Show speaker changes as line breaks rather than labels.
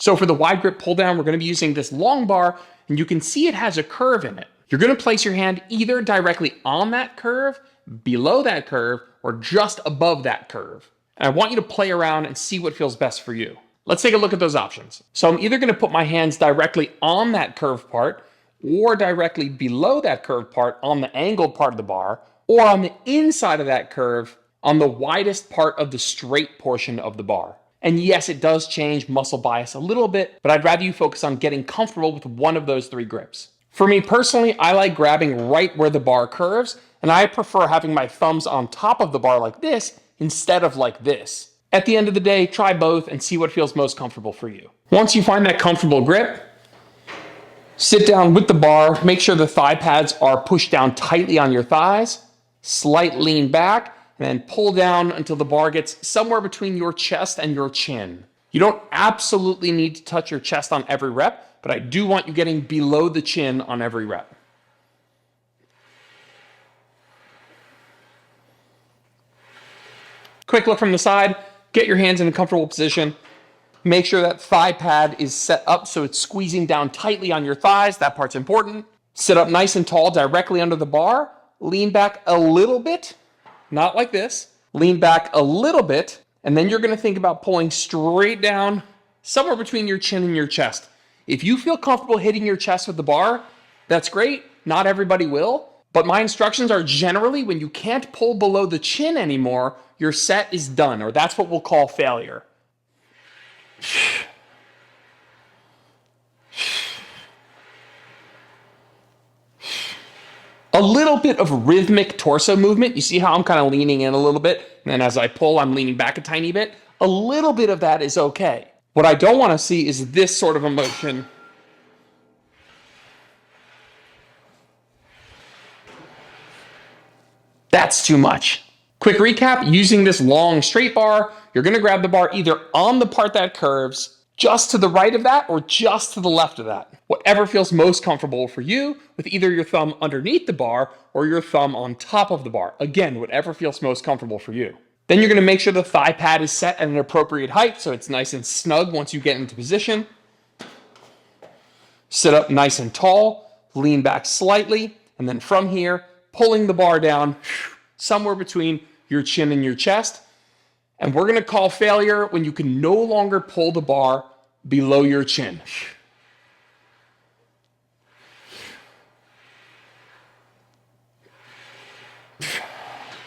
So for the wide grip pull down, we're going to be using this long bar, and you can see it has a curve in it. You're going to place your hand either directly on that curve, below that curve, or just above that curve. And I want you to play around and see what feels best for you. Let's take a look at those options. So I'm either going to put my hands directly on that curved part, or directly below that curved part on the angled part of the bar, or on the inside of that curve on the widest part of the straight portion of the bar. And yes, it does change muscle bias a little bit, but I'd rather you focus on getting comfortable with one of those three grips. For me personally, I like grabbing right where the bar curves, and I prefer having my thumbs on top of the bar like this instead of like this. At the end of the day, try both and see what feels most comfortable for you. Once you find that comfortable grip, sit down with the bar, make sure the thigh pads are pushed down tightly on your thighs, slight lean back, and then pull down until the bar gets somewhere between your chest and your chin. You don't absolutely need to touch your chest on every rep, but I do want you getting below the chin on every rep. Quick look from the side, get your hands in a comfortable position. Make sure that thigh pad is set up so it's squeezing down tightly on your thighs. That part's important. Sit up nice and tall directly under the bar. Lean back a little bit, not like this. Lean back a little bit, and then you're going to think about pulling straight down somewhere between your chin and your chest. If you feel comfortable hitting your chest with the bar, that's great. Not everybody will. But my instructions are generally when you can't pull below the chin anymore, your set is done, or that's what we'll call failure. A little bit of rhythmic torso movement. You see how I'm kind of leaning in a little bit, and then as I pull, I'm leaning back a tiny bit. A little bit of that is okay. What I don't want to see is this sort of emotion. That's too much. Quick recap, using this long straight bar, you're going to grab the bar either on the part that curves, just to the right of that, or just to the left of that. Whatever feels most comfortable for you, with either your thumb underneath the bar or your thumb on top of the bar. Again, whatever feels most comfortable for you. Then you're going to make sure the thigh pad is set at an appropriate height so it's nice and snug once you get into position. Sit up nice and tall, lean back slightly, and then from here, pulling the bar down somewhere between your chin and your chest. And we're going to call failure when you can no longer pull the bar below your chin.